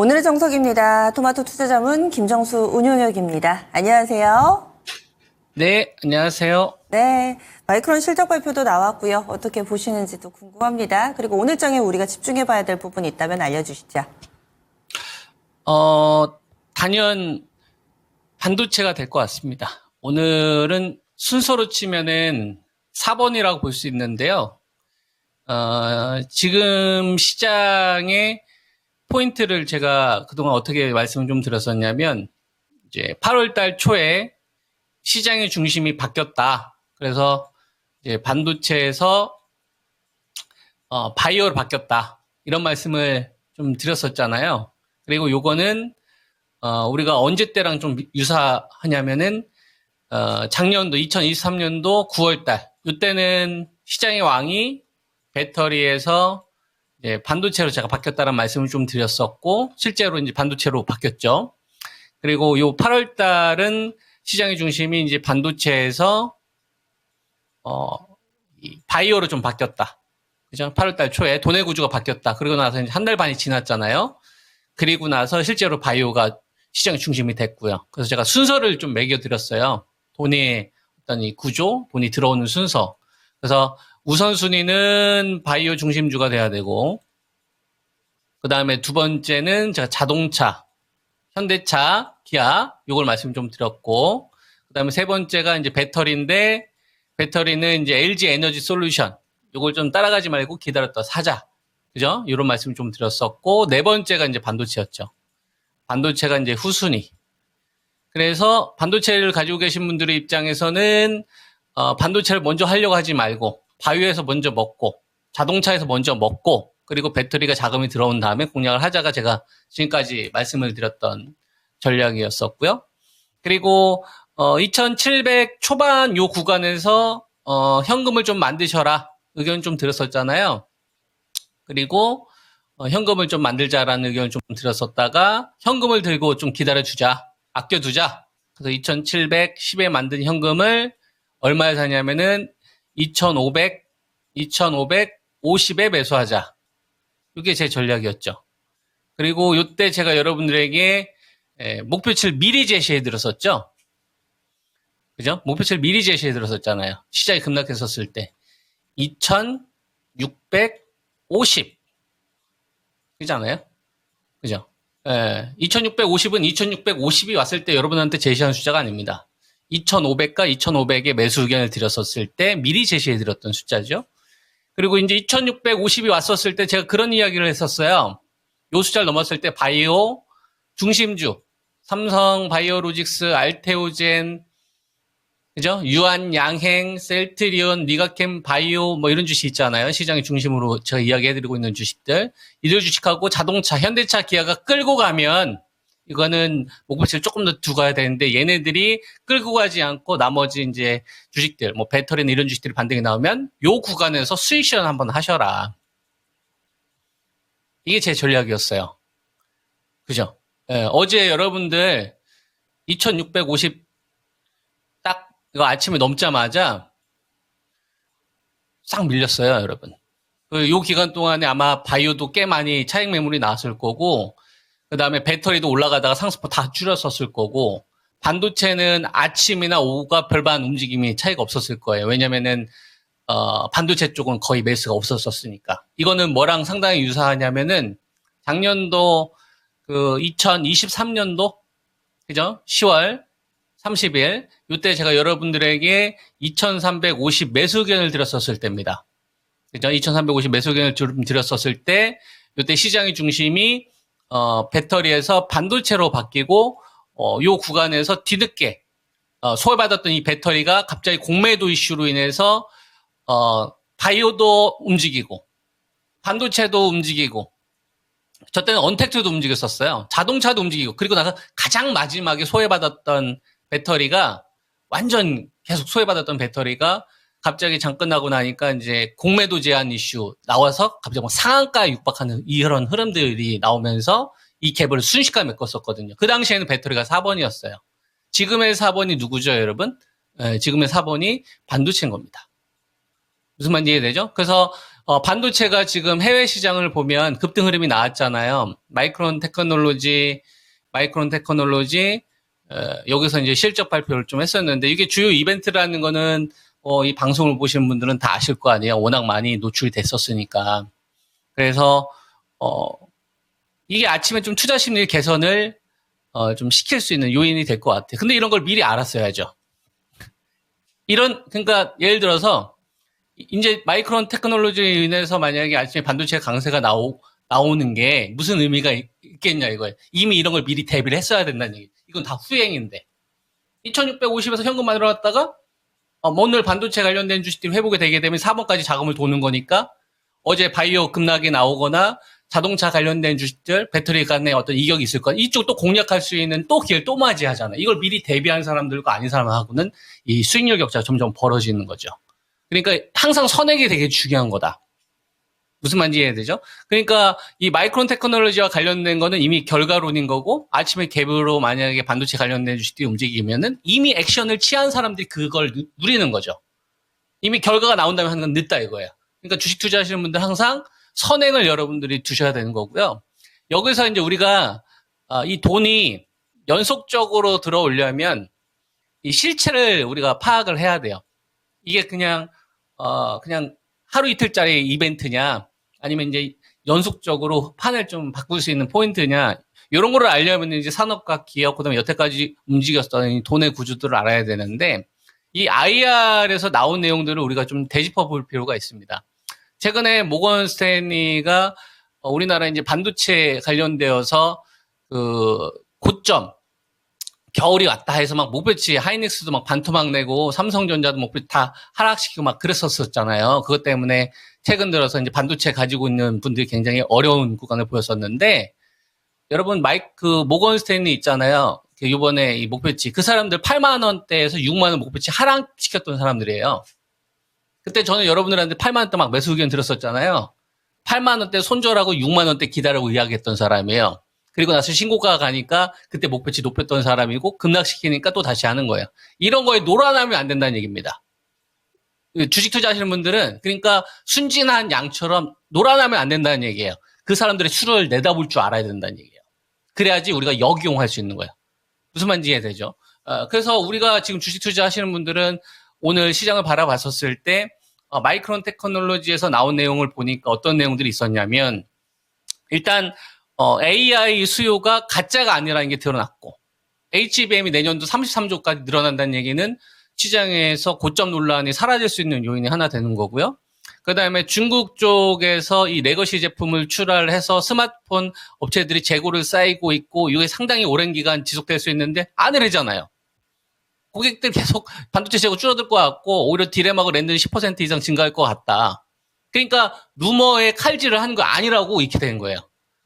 오늘의 정석입니다. 토마토 투자자문 김정수 운용역입니다. 안녕하세요. 네, 안녕하세요. 네, 마이크론 실적 발표도 나왔고요. 어떻게 보시는지도 궁금합니다. 그리고 오늘 장에 우리가 집중해봐야 될 부분이 있다면 알려주시죠. 단연 반도체가 될 것 같습니다. 오늘은 순서로 치면은 4번이라고 볼 수 있는데요. 지금 시장의 포인트를 제가 그동안 어떻게 말씀을 좀 드렸었냐면, 이제 8월 달 초에 시장의 중심이 바뀌었다. 그래서 이제 반도체에서 바이오로 바뀌었다. 이런 말씀을 좀 드렸었잖아요. 그리고 요거는 우리가 언제 때랑 좀 유사하냐면은 작년도 2023년도 9월 달 이때는 시장의 왕이 배터리에서 이제 반도체로 제가 바뀌었다는 말씀을 좀 드렸었고 실제로 이제 반도체로 바뀌었죠. 그리고 요 8월 달은 시장의 중심이 이제 반도체에서 이 바이오로 좀 바뀌었다. 그죠? 8월 달 초에 돈의 구조가 바뀌었다. 그리고 나서 이제 한 달 반이 지났잖아요. 그리고 나서 실제로 바이오가 시장의 중심이 됐고요. 그래서 제가 순서를 좀 매겨드렸어요. 돈의 어떤 이 구조, 돈이 들어오는 순서. 그래서 우선순위는 바이오 중심주가 돼야 되고, 그 다음에 두 번째는 제가 자동차, 현대차, 기아, 요걸 말씀 좀 드렸고, 그 다음에 세 번째가 이제 배터리인데, 배터리는 이제 LG 에너지 솔루션, 요걸 좀 따라가지 말고 기다렸다 사자. 그죠? 요런 말씀 좀 드렸었고, 네 번째가 이제 반도체였죠. 반도체가 이제 후순위. 그래서 반도체를 가지고 계신 분들의 입장에서는, 반도체를 먼저 하려고 하지 말고, 바이오에서 먼저 먹고, 자동차에서 먼저 먹고, 그리고 배터리가 자금이 들어온 다음에 공략을 하자가 제가 지금까지 말씀을 드렸던 전략이었었고요. 그리고 2700 초반 요 구간에서 현금을 좀 만드셔라 의견 좀 드렸었잖아요. 그리고 현금을 좀 만들자라는 의견을 좀 드렸었다가 현금을 들고 좀 기다려주자, 아껴두자. 그래서 2710에 만든 현금을 얼마에 사냐면은 2550에 매수하자. 이게 제 전략이었죠. 그리고 이때 제가 여러분들에게 목표치를 미리 제시해 드렸었죠. 그죠? 목표치를 미리 제시해 드렸었잖아요. 시장이 급락했었을 때. 2650. 그잖아요? 그죠? 2650은 2650이 왔을 때 여러분한테 제시한 숫자가 아닙니다. 2500과 2500의 매수 의견을 드렸었을 때 미리 제시해 드렸던 숫자죠. 그리고 이제 2650이 왔었을 때 제가 그런 이야기를 했었어요. 요 숫자를 넘었을 때 바이오 중심주, 삼성 바이오로직스, 알테오젠, 그죠? 유한 양행, 셀트리온, 리가캠 바이오 뭐 이런 주식 있잖아요. 시장의 중심으로 제가 이야기해드리고 있는 주식들. 이들 주식하고 자동차, 현대차, 기아가 끌고 가면 이거는 목표치를 조금 더 두고 가야 되는데 얘네들이 끌고 가지 않고 나머지 이제 주식들, 뭐 배터리나 이런 주식들이 반등이 나오면 요 구간에서 수익 실현 한번 하셔라. 이게 제 전략이었어요. 그죠? 어제 여러분들 2650 딱 이거 아침에 넘자마자 싹 밀렸어요, 여러분. 요 기간 동안에 아마 바이오도 꽤 많이 차익 매물이 나왔을 거고 그 다음에 배터리도 올라가다가 상승폭 다 줄였었을 거고 반도체는 아침이나 오후가 별반 움직임이 차이가 없었을 거예요. 왜냐면은 반도체 쪽은 거의 매수가 없었었으니까. 이거는 뭐랑 상당히 유사하냐면은 작년도 그 2023년도 그죠? 10월 30일 이때 제가 여러분들에게 2350 매수 의견을 드렸었을 때입니다. 그죠? 2350 매수 의견을 좀 드렸었을 때 이때 시장의 중심이 배터리에서 반도체로 바뀌고, 요 구간에서 뒤늦게, 소외받았던 이 배터리가 갑자기 공매도 이슈로 인해서, 바이오도 움직이고, 반도체도 움직이고, 저 때는 언택트도 움직였었어요. 자동차도 움직이고, 그리고 나서 가장 마지막에 소외받았던 배터리가, 완전 계속 소외받았던 배터리가 갑자기 장 끝나고 나니까 이제 공매도 제한 이슈 나와서 갑자기 막 상한가에 육박하는 이런 흐름들이 나오면서 이 갭을 순식간에 메꿨었거든요. 그 당시에는 배터리가 4번이었어요. 지금의 4번이 누구죠, 여러분? 지금의 4번이 반도체인 겁니다. 무슨 말인지 이해되죠? 그래서 반도체가 지금 해외 시장을 보면 급등 흐름이 나왔잖아요. 마이크론 테크놀로지 여기서 이제 실적 발표를 좀 했었는데 이게 주요 이벤트라는 거는 이 방송을 보시는 분들은 다 아실 거 아니에요. 워낙 많이 노출이 됐었으니까. 그래서 이게 아침에 좀 투자 심리 개선을 좀 시킬 수 있는 요인이 될 것 같아요. 근데 이런 걸 미리 알았어야죠. 그러니까 예를 들어서 이제 마이크론 테크놀로지에 인해서 만약에 아침에 반도체 강세가 나오는 게 무슨 의미가 있겠냐 이거예요. 이미 이런 걸 미리 대비를 했어야 된다는 얘기. 이건 다 후행인데. 2650에서 현금 만들어 갔다가 오늘 반도체 관련된 주식들이 회복이 되게 되면 4번까지 자금을 도는 거니까 어제 바이오 급락이 나오거나 자동차 관련된 주식들, 배터리 간에 어떤 이격이 있을 거야. 이쪽 또 공략할 수 있는 또 기회를 또 맞이하잖아. 이걸 미리 대비한 사람들과 아닌 사람하고는 이 수익률 격차가 점점 벌어지는 거죠. 그러니까 항상 선행이 되게 중요한 거다. 무슨 말인지 이해되죠? 그러니까 이 마이크론 테크놀로지와 관련된 거는 이미 결과론인 거고 아침에 갭으로 만약에 반도체 관련된 주식들이 움직이면은 이미 액션을 취한 사람들이 그걸 누리는 거죠. 이미 결과가 나온 다음에 하는 건 늦다 이거예요. 그러니까 주식 투자하시는 분들 항상 선행을 여러분들이 두셔야 되는 거고요. 여기서 이제 우리가 이 돈이 연속적으로 들어오려면 이 실체를 우리가 파악을 해야 돼요. 이게 그냥 하루 이틀짜리 이벤트냐 아니면 이제 연속적으로 판을 좀 바꿀 수 있는 포인트냐 이런 거를 알려면 이제 산업과 기업 그다음에 여태까지 움직였던 이 돈의 구조들을 알아야 되는데 이 IR에서 나온 내용들을 우리가 좀 되짚어 볼 필요가 있습니다. 최근에 모건 스탠리가 우리나라 이제 반도체 관련되어서 그 고점 겨울이 왔다 해서 막 목표치 하이닉스도 막 반토막 내고 삼성전자도 목표치 다 하락시키고 막 그랬었잖아요. 그것 때문에 최근 들어서 이제 반도체 가지고 있는 분들이 굉장히 어려운 구간을 보였었는데 여러분 모건 스탠리 있잖아요. 이번에 이 목표치 그 사람들 8만 원대에서 6만 원 목표치 하락시켰던 사람들이에요. 그때 저는 여러분들한테 8만 원대 막 매수 의견 들었었잖아요. 8만 원대 손절하고 6만 원대 기다리고 이야기했던 사람이에요. 그리고 나서 신고가가 가니까 그때 목표치 높였던 사람이고 급락시키니까 또 다시 하는 거예요. 이런 거에 놀아나면 안 된다는 얘기입니다. 주식 투자하시는 분들은 그러니까 순진한 양처럼 놀아나면 안 된다는 얘기예요. 그 사람들의 수를 내다볼 줄 알아야 된다는 얘기예요. 그래야지 우리가 역이용할 수 있는 거예요. 무슨 말인지 이해되죠? 그래서 우리가 지금 주식 투자하시는 분들은 오늘 시장을 바라봤었을 때 마이크론 테크놀로지에서 나온 내용을 보니까 어떤 내용들이 있었냐면 일단 AI 수요가 가짜가 아니라는 게 드러났고 HBM이 내년도 33조까지 늘어난다는 얘기는 시장에서 고점 논란이 사라질 수 있는 요인이 하나 되는 거고요. 그 다음에 중국 쪽에서 이 레거시 제품을 출하를 해서 스마트폰 업체들이 재고를 쌓이고 있고 이게 상당히 오랜 기간 지속될 수 있는데 안 이러잖아요. 고객들 계속 반도체 재고 줄어들 것 같고 오히려 디램하고 랜드는 10% 이상 증가할 것 같다. 그러니까 루머에 칼질을 하는 거 아니라고 이렇게 된 거예요.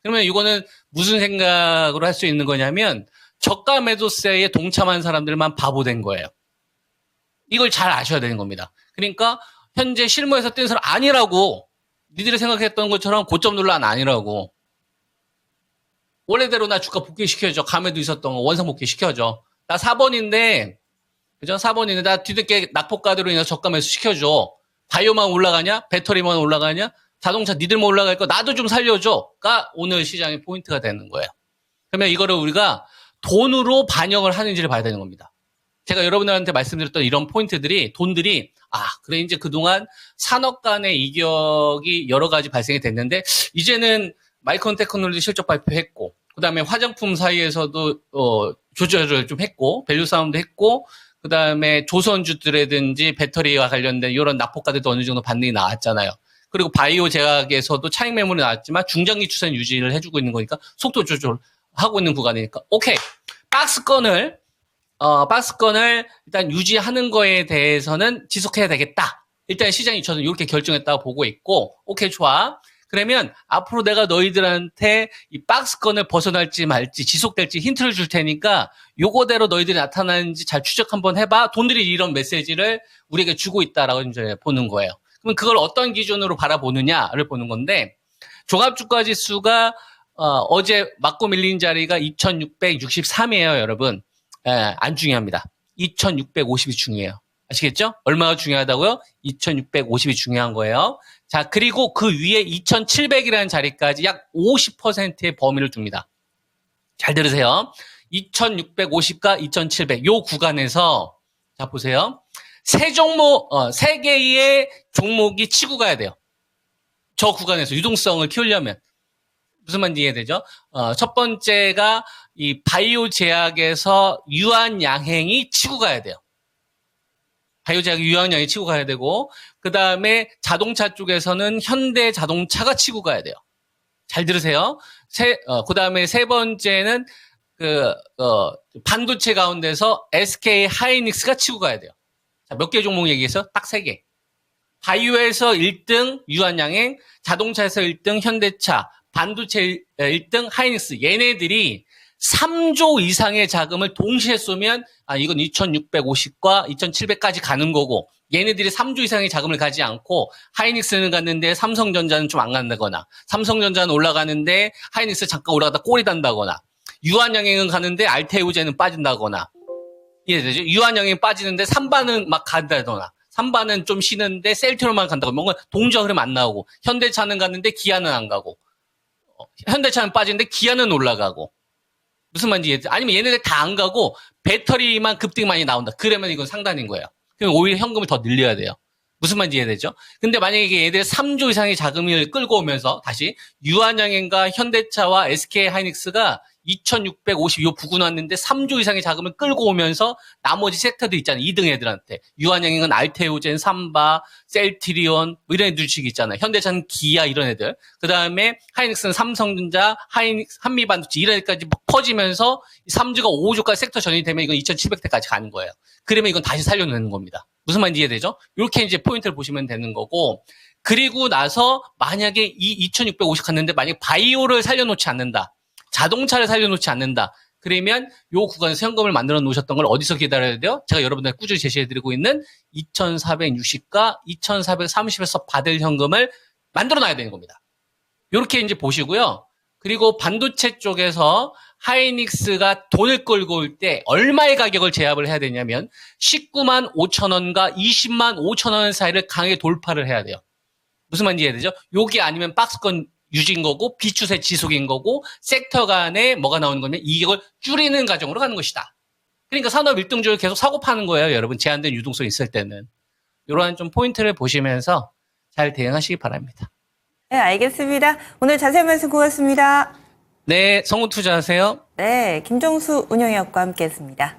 그러면 이거는 무슨 생각으로 할 수 있는 거냐면 저가 매도세에 동참한 사람들만 바보 된 거예요. 이걸 잘 아셔야 되는 겁니다. 그러니까 현재 실무에서 뛴 사람 아니라고 니들이 생각했던 것처럼 고점 논란 아니라고 원래대로 나 주가 복귀시켜줘. 감에도 있었던 거 원상 복귀시켜줘. 나 4번인데 그죠? 4번인데 나 뒤늦게 낙폭가대로 인해서 저가 매수 시켜줘. 바이오만 올라가냐? 배터리만 올라가냐? 자동차 니들만 올라갈 거 나도 좀 살려줘가 오늘 시장의 포인트가 되는 거예요. 그러면 이거를 우리가 돈으로 반영을 하는지를 봐야 되는 겁니다. 제가 여러분들한테 말씀드렸던 이런 포인트들이 돈들이 그래 이제 그동안 산업 간의 이격이 여러 가지 발생이 됐는데 이제는 마이크론 테크놀로지 실적 발표했고 그다음에 화장품 사이에서도 조절을 좀 했고 밸류 싸움도 했고 그다음에 조선주들이든지 배터리와 관련된 이런 납폭가들도 어느 정도 반등이 나왔잖아요. 그리고 바이오 제약에서도 차익 매물이 나왔지만 중장기 추세는 유지를 해주고 있는 거니까 속도 조절하고 있는 구간이니까 오케이 박스권을 일단 유지하는 거에 대해서는 지속해야 되겠다. 일단 시장이 저는 이렇게 결정했다고 보고 있고 오케이 좋아. 그러면 앞으로 내가 너희들한테 이 박스권을 벗어날지 말지 지속될지 힌트를 줄 테니까 요거대로 너희들이 나타나는지 잘 추적 한번 해봐. 돈들이 이런 메시지를 우리에게 주고 있다라고 이제 보는 거예요. 그럼 그걸 어떤 기준으로 바라보느냐를 보는 건데 종합주가지수가 어제 맞고 밀린 자리가 2663이에요, 여러분. 안 중요합니다. 2650이 중요해요. 아시겠죠? 얼마가 중요하다고요? 2650이 중요한 거예요. 자, 그리고 그 위에 2700이라는 자리까지 약 50%의 범위를 둡니다. 잘 들으세요. 2650과 2700, 요 구간에서, 자, 보세요. 세 개의 종목이 치고 가야 돼요. 저 구간에서 유동성을 키우려면. 무슨 말인지 이해되죠? 첫 번째가 이 바이오 제약에서 유한양행이 치고 가야 돼요. 바이오 제약이 유한양행이 치고 가야 되고, 그 다음에 자동차 쪽에서는 현대 자동차가 치고 가야 돼요. 잘 들으세요. 그 다음에 세 번째는 반도체 가운데서 SK 하이닉스가 치고 가야 돼요. 자, 몇 개 종목 얘기해서 딱 3개. 바이오에서 1등 유한양행, 자동차에서 1등 현대차, 반도체 1등 하이닉스. 얘네들이 3조 이상의 자금을 동시에 쏘면 이건 2650과 2700까지 가는 거고, 얘네들이 3조 이상의 자금을 가지 않고 하이닉스는 갔는데 삼성전자는 좀 안 간다거나, 삼성전자는 올라가는데 하이닉스 잠깐 올라가다 꼬리 단다거나, 유한양행은 가는데 알테오젠은 빠진다거나, 이해되죠? 유한양행 빠지는데 삼바는 막 간다거나, 삼바는 좀 쉬는데 셀트로만 간다고, 뭔가 동저 흐름 안 나오고, 현대차는 갔는데 기아는 안 가고, 현대차는 빠지는데 기아는 올라가고, 무슨 말인지 이해되죠? 아니면 얘네들 다 안 가고 배터리만 급등 많이 나온다. 그러면 이건 상단인 거예요. 그럼 오히려 현금을 더 늘려야 돼요. 무슨 말인지 이해되죠? 근데 만약에 이게 얘들 3조 이상의 자금을 끌고 오면서 다시 유한양행과 현대차와 SK 하이닉스가 2650 요 부근 왔는데 3조 이상의 자금을 끌고 오면서 나머지 섹터도 있잖아요. 2등 애들한테. 유한양행은 알테오젠, 삼바, 셀트리온 뭐 이런 애들 주식 있잖아요. 현대차는 기아 이런 애들. 그다음에 하이닉스는 삼성전자, 한미반도체 이런 애들까지 막 퍼지면서 3조가 5조까지 섹터 전이 되면 이건 2700대까지 가는 거예요. 그러면 이건 다시 살려내는 겁니다. 무슨 말인지 이해되죠? 이렇게 이제 포인트를 보시면 되는 거고, 그리고 나서 만약에 이 2650 갔는데 만약에 바이오를 살려놓지 않는다. 자동차를 살려놓지 않는다. 그러면 요 구간에서 현금을 만들어 놓으셨던 걸 어디서 기다려야 돼요? 제가 여러분들 꾸준히 제시해드리고 있는 2460과 2430에서 받을 현금을 만들어 놔야 되는 겁니다. 요렇게 이제 보시고요. 그리고 반도체 쪽에서 하이닉스가 돈을 끌고 올 때 얼마의 가격을 제압을 해야 되냐면 19만 5천 원과 20만 5천 원 사이를 강하게 돌파를 해야 돼요. 무슨 말인지 이해되죠? 요게 아니면 박스권 유지인 거고 비추세 지속인 거고 섹터 간에 뭐가 나오는 거냐면 이걸 줄이는 과정으로 가는 것이다. 그러니까 산업 1등주를 계속 사고 파는 거예요. 여러분 제한된 유동성 있을 때는. 이러한 좀 포인트를 보시면서 잘 대응하시기 바랍니다. 네, 알겠습니다. 오늘 자세한 말씀 고맙습니다. 네, 성우 투자하세요. 네, 김정수 운영위원과 함께했습니다.